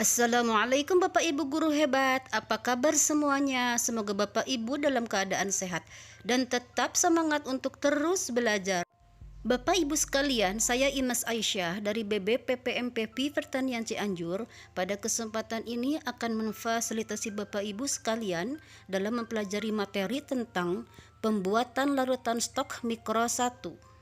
Assalamualaikum Bapak Ibu guru hebat, apa kabar semuanya? Semoga Bapak Ibu dalam keadaan sehat dan tetap semangat untuk terus belajar. Bapak Ibu sekalian, saya Imas Aisyah dari BBPPMPP Pertanian Cianjur. Pada kesempatan ini akan memfasilitasi Bapak Ibu sekalian dalam mempelajari materi tentang pembuatan larutan stok mikro 1.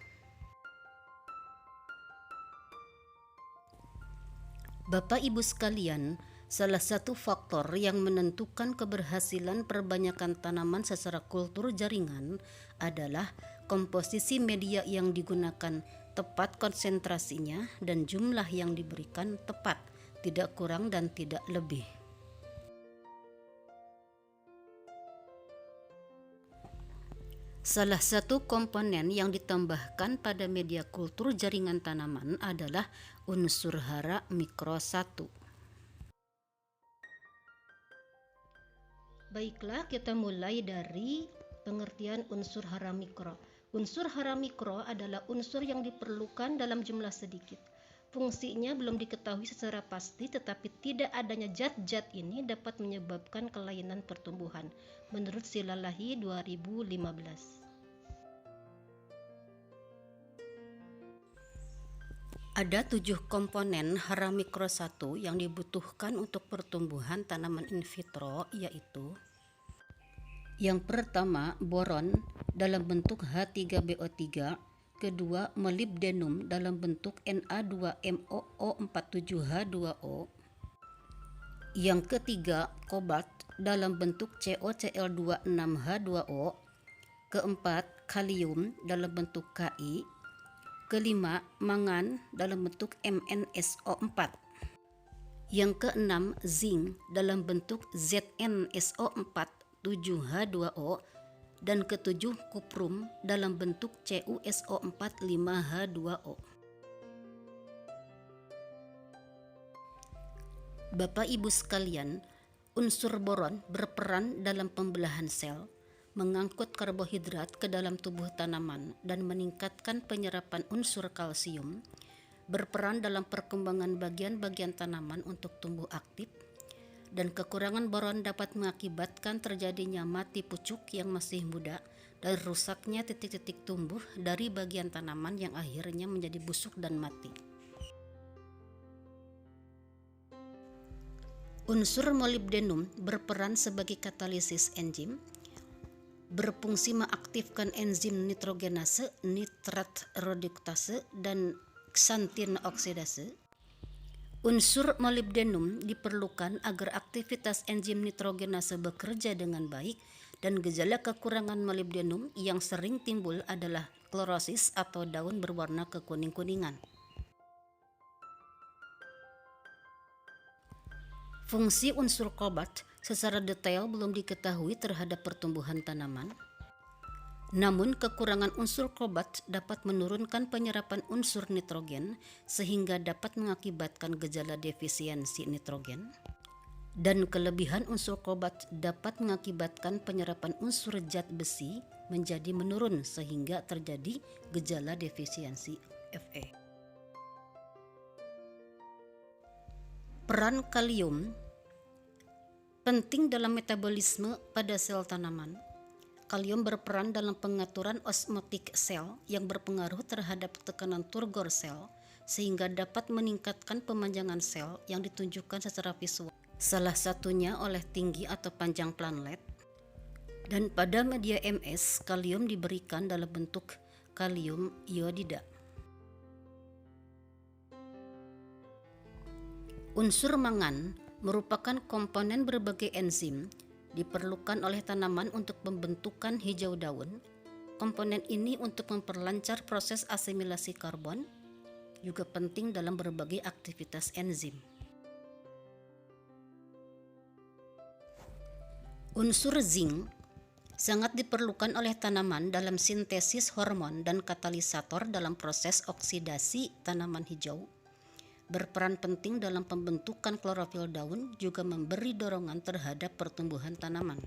Bapak Ibu sekalian, salah satu faktor yang menentukan keberhasilan perbanyakan tanaman secara kultur jaringan adalah komposisi media yang digunakan tepat, konsentrasinya dan jumlah yang diberikan tepat, tidak kurang dan tidak lebih. Salah satu komponen yang ditambahkan pada media kultur jaringan tanaman adalah unsur hara mikro 1. Baiklah, kita mulai dari pengertian unsur hara mikro. Unsur hara mikro adalah unsur yang diperlukan dalam jumlah sedikit. Fungsinya belum diketahui secara pasti, tetapi tidak adanya zat-zat ini dapat menyebabkan kelainan pertumbuhan, menurut Silalahi 2015. Ada 7 komponen hara mikro 1 yang dibutuhkan untuk pertumbuhan tanaman in vitro, yaitu yang pertama boron dalam bentuk H3BO3, kedua molybdenum dalam bentuk Na2MoO47H2O, yang ketiga kobalt dalam bentuk CoCl26H2O, keempat kalium dalam bentuk Ki, kelima mangan dalam bentuk MnSO4, yang keenam zinc dalam bentuk ZnSO4 7H2O, dan ketujuh kuprum dalam bentuk CuSO4 5H2O. Bapak Ibu sekalian, unsur boron berperan dalam pembelahan sel, mengangkut karbohidrat ke dalam tubuh tanaman dan meningkatkan penyerapan unsur kalsium, berperan dalam perkembangan bagian-bagian tanaman untuk tumbuh aktif, dan kekurangan boron dapat mengakibatkan terjadinya mati pucuk yang masih muda dan rusaknya titik-titik tumbuh dari bagian tanaman yang akhirnya menjadi busuk dan mati. Unsur molybdenum berperan sebagai katalisis enzim, berfungsi mengaktifkan enzim nitrogenase, nitrat reduktase, dan xantin oksidase. Unsur molybdenum diperlukan agar aktivitas enzim nitrogenase bekerja dengan baik, dan gejala kekurangan molybdenum yang sering timbul adalah klorosis atau daun berwarna kekuning-kuningan. Fungsi unsur kobalt secara detail belum diketahui terhadap pertumbuhan tanaman. Namun, kekurangan unsur kobalt dapat menurunkan penyerapan unsur nitrogen sehingga dapat mengakibatkan gejala defisiensi nitrogen. Dan kelebihan unsur kobalt dapat mengakibatkan penyerapan unsur zat besi menjadi menurun sehingga terjadi gejala defisiensi Fe. Peran kalium penting dalam metabolisme pada sel tanaman. Kalium berperan dalam pengaturan osmotik sel yang berpengaruh terhadap tekanan turgor sel sehingga dapat meningkatkan pemanjangan sel yang ditunjukkan secara visual, salah satunya oleh tinggi atau panjang planlet. Dan pada media MS, kalium diberikan dalam bentuk kalium iodida. Unsur mangan merupakan komponen berbagai enzim diperlukan oleh tanaman untuk pembentukan hijau daun. Komponen ini untuk memperlancar proses asimilasi karbon, juga penting dalam berbagai aktivitas enzim. Unsur zinc sangat diperlukan oleh tanaman dalam sintesis hormon dan katalisator dalam proses oksidasi tanaman hijau. Berperan penting dalam pembentukan klorofil daun, juga memberi dorongan terhadap pertumbuhan tanaman.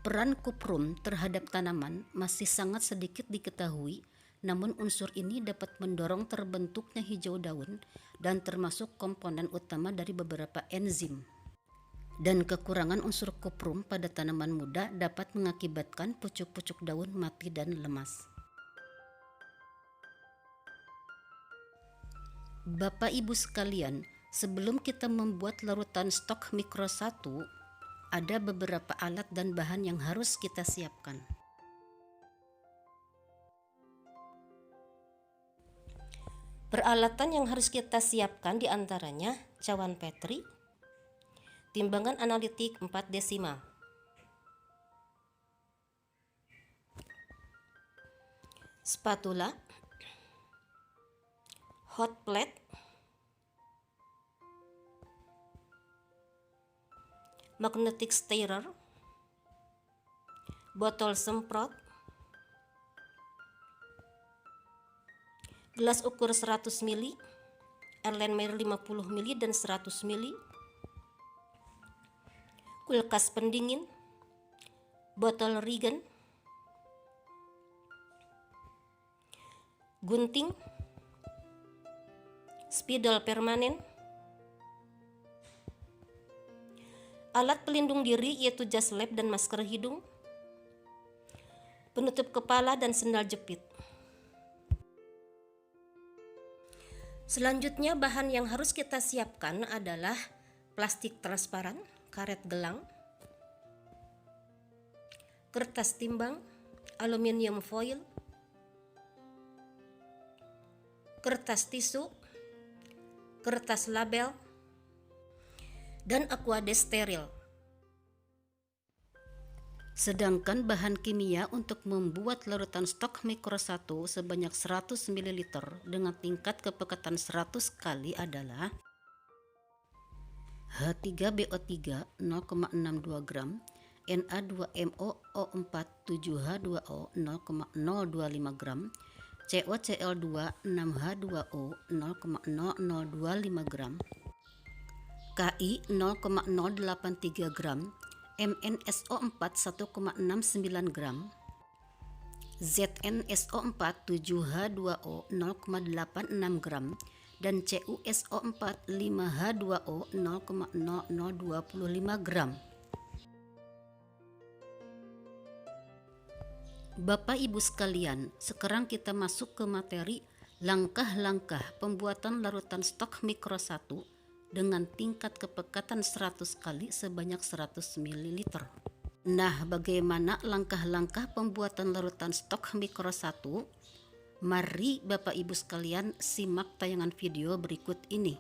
Peran kuprum terhadap tanaman masih sangat sedikit diketahui namun unsur ini dapat mendorong terbentuknya hijau daun dan termasuk komponen utama dari beberapa enzim. Dan kekurangan unsur kuprum pada tanaman muda dapat mengakibatkan pucuk-pucuk daun mati dan lemas. Bapak Ibu sekalian, sebelum kita membuat larutan stok mikro 1, ada beberapa alat dan bahan yang harus kita siapkan. Peralatan yang harus kita siapkan diantaranya cawan Petri, timbangan analitik 4 desimal, spatula, hot plate, magnetic stirrer, botol semprot, gelas ukur 100 ml, Erlenmeyer 50 ml dan 100 ml, kulkas pendingin, botol Regen, gunting, spidol permanen, alat pelindung diri yaitu jas lab dan masker hidung, penutup kepala dan sendal jepit. Selanjutnya bahan yang harus kita siapkan adalah plastik transparan, karet gelang, kertas timbang, aluminium foil, kertas tisu, kertas label, dan aquades steril. Sedangkan bahan kimia untuk membuat larutan stok mikro 1 sebanyak 100 ml dengan tingkat kepekatan 100 kali adalah H3BO3 0,62 gram, Na2MoO4 7H2O 0,025 gram, COCl2 6H2O 0,0025 gram, Ki 0,083 gram, MnSO4 1,69 gram, ZnSO4 7H2O 0,86 gram, dan CuSO4 5H2O 0,0025 gram. Bapak Ibu sekalian, sekarang kita masuk ke materi langkah-langkah pembuatan larutan stok mikro 1 dengan tingkat kepekatan 100 kali sebanyak 100 ml. Nah, bagaimana langkah-langkah pembuatan larutan stok mikro 1? Mari Bapak Ibu sekalian simak tayangan video berikut ini.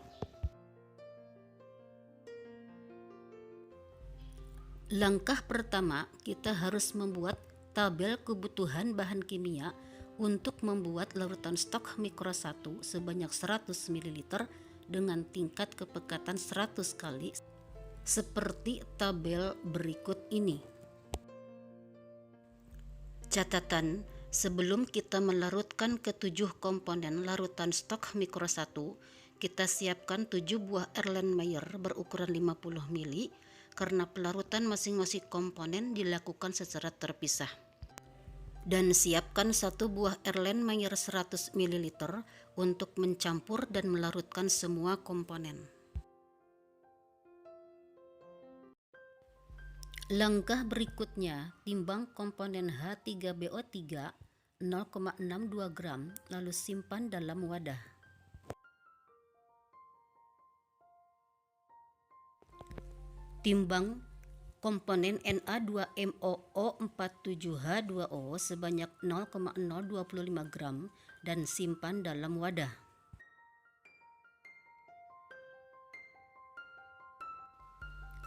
Langkah pertama, kita harus membuat tabel kebutuhan bahan kimia untuk membuat larutan stok mikro 1 sebanyak 100 ml dengan tingkat kepekatan 100 kali seperti tabel berikut ini. Catatan, sebelum kita melarutkan ke-7 komponen larutan stok mikro 1, kita siapkan 7 buah Erlenmeyer berukuran 50 ml karena pelarutan masing-masing komponen dilakukan secara terpisah. Dan siapkan 1 buah Erlenmeyer 100 ml untuk mencampur dan melarutkan semua komponen. Langkah berikutnya, timbang komponen H3BO3 0,62 gram lalu simpan dalam wadah. Timbang komponen Na2MoO47H2O sebanyak 0,025 gram dan simpan dalam wadah.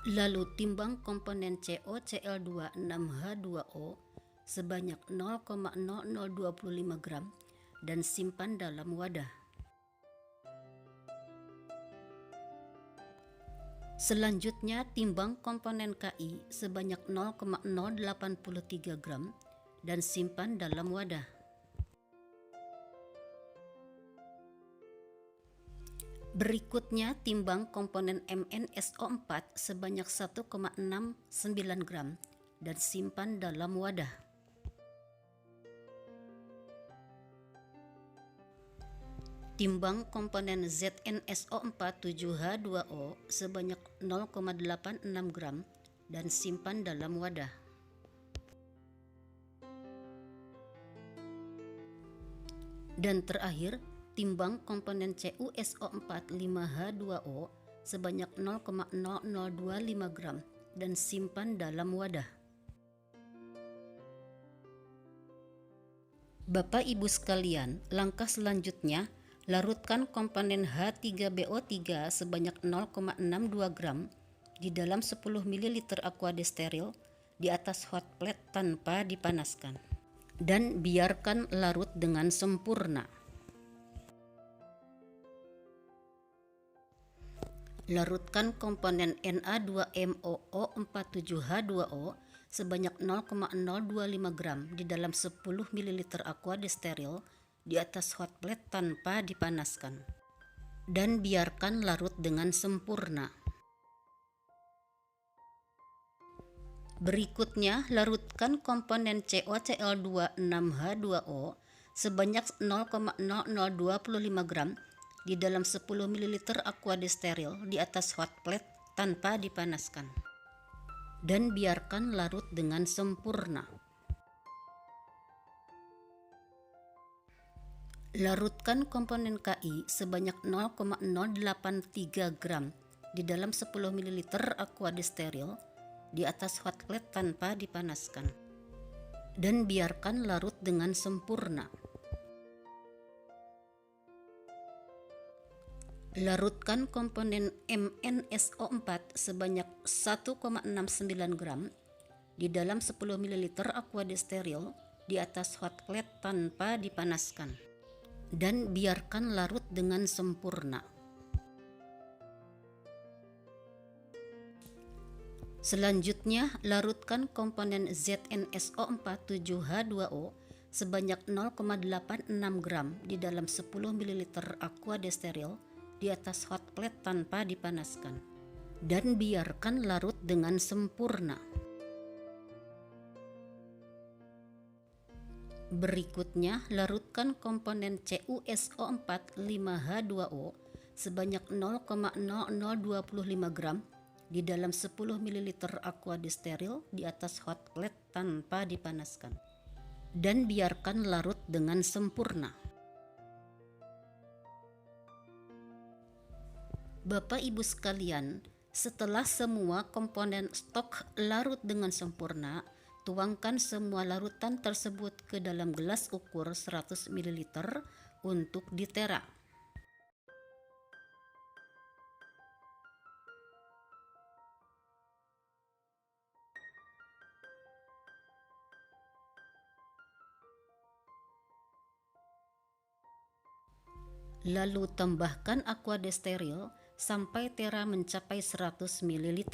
Lalu timbang komponen COCl2 6H2O sebanyak 0,0025 gram dan simpan dalam wadah. Selanjutnya timbang komponen Ki sebanyak 0,083 gram dan simpan dalam wadah. Berikutnya timbang komponen MnSO4 sebanyak 1,69 gram dan simpan dalam wadah. Timbang komponen ZnSO4 7H2O sebanyak 0,86 gram dan simpan dalam wadah. Dan terakhir, timbang komponen CuSO4 5H2O sebanyak 0,0025 gram dan simpan dalam wadah. Bapak Ibu sekalian, langkah selanjutnya, larutkan komponen H3BO3 sebanyak 0,62 gram di dalam 10 ml aqua steril di atas hot plate tanpa dipanaskan. Dan biarkan larut dengan sempurna. Larutkan komponen Na2MOO47H2O sebanyak 0,025 gram di dalam 10 ml aqua steril di atas hot plate tanpa dipanaskan. Dan biarkan larut dengan sempurna. Berikutnya, larutkan komponen COCl26H2O sebanyak 0,0025 gram di dalam 10 ml aqua steril di atas hot plate tanpa dipanaskan. Dan biarkan larut dengan sempurna. Larutkan komponen Ki sebanyak 0,083 gram di dalam 10 ml aqua steril di atas hot plate tanpa dipanaskan. Dan biarkan larut dengan sempurna. Larutkan komponen MnSO4 sebanyak 1,69 gram di dalam 10 ml aqua steril di atas hot plate tanpa dipanaskan. Dan biarkan larut dengan sempurna. Selanjutnya, larutkan komponen ZnSO4 7H2O sebanyak 0,86 gram di dalam 10 ml aqua steril di atas hot plate tanpa dipanaskan. Dan biarkan larut dengan sempurna. Berikutnya, larutkan komponen CuSO4 5H2O sebanyak 0,0025 gram di dalam 10 ml aqua steril di atas hot plate tanpa dipanaskan. Dan biarkan larut dengan sempurna. Bapak Ibu sekalian, setelah semua komponen stok larut dengan sempurna, tuangkan semua larutan tersebut ke dalam gelas ukur 100 ml untuk ditera. Lalu tambahkan aqua steril sampai tera mencapai 100 ml.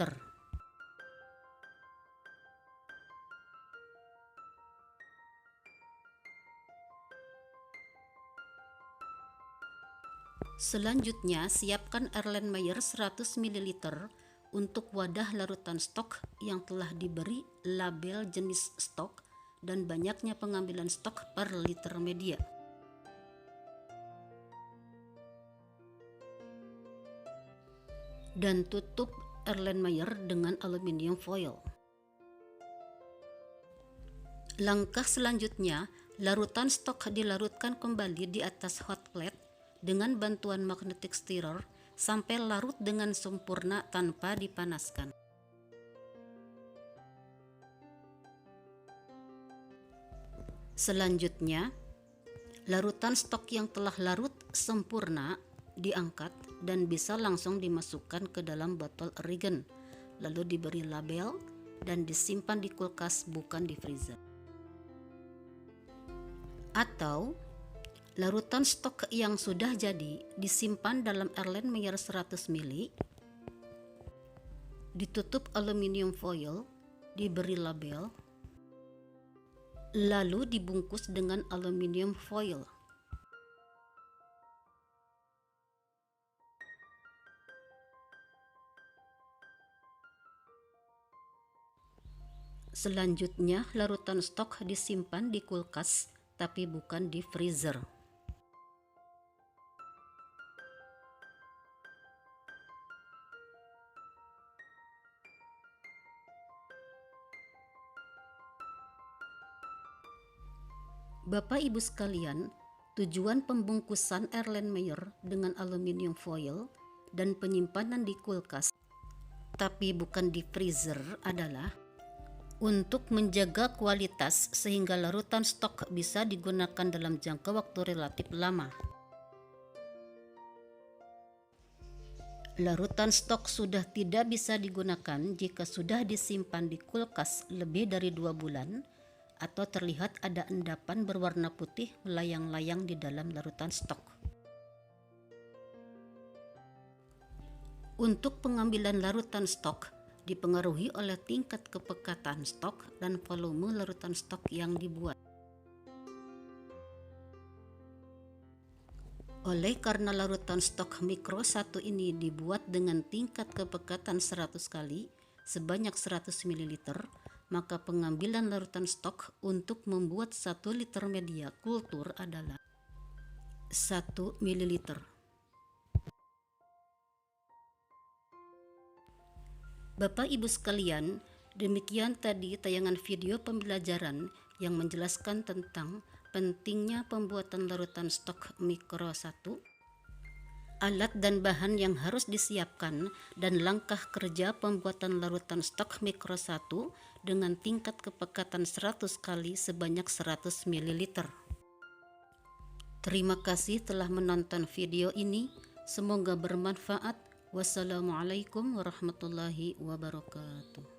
Selanjutnya, siapkan Erlenmeyer 100 ml untuk wadah larutan stok yang telah diberi label jenis stok dan banyaknya pengambilan stok per liter media. Dan tutup Erlenmeyer dengan aluminium foil. Langkah selanjutnya, larutan stok dilarutkan kembali di atas hot plate dengan bantuan magnetic stirrer sampai larut dengan sempurna tanpa dipanaskan. Selanjutnya, larutan stok yang telah larut sempurna diangkat dan bisa langsung dimasukkan ke dalam botol Arigen, lalu diberi label dan disimpan di kulkas, bukan di freezer. Atau larutan stok yang sudah jadi disimpan dalam Erlenmeyer 100 ml, ditutup aluminium foil, diberi label, lalu dibungkus dengan aluminium foil. Selanjutnya, larutan stok disimpan di kulkas, tapi bukan di freezer. Bapak Ibu sekalian, tujuan pembungkusan Erlenmeyer dengan aluminium foil dan penyimpanan di kulkas, tapi bukan di freezer, adalah untuk menjaga kualitas sehingga larutan stok bisa digunakan dalam jangka waktu relatif lama. Larutan stok sudah tidak bisa digunakan jika sudah disimpan di kulkas lebih dari 2 bulan atau terlihat ada endapan berwarna putih melayang-layang di dalam larutan stok. Untuk pengambilan larutan stok dipengaruhi oleh tingkat kepekatan stok dan volume larutan stok yang dibuat. Oleh karena larutan stok mikro 1 ini dibuat dengan tingkat kepekatan 100 kali sebanyak 100 ml, maka pengambilan larutan stok untuk membuat 1 liter media kultur adalah 1 ml. Bapak Ibu sekalian, demikian tadi tayangan video pembelajaran yang menjelaskan tentang pentingnya pembuatan larutan stok mikro 1, alat dan bahan yang harus disiapkan, dan langkah kerja pembuatan larutan stok mikro 1 dengan tingkat kepekatan 100 kali sebanyak 100 ml. Terima kasih telah menonton video ini, semoga bermanfaat. Wassalamualaikum warahmatullahi wabarakatuh.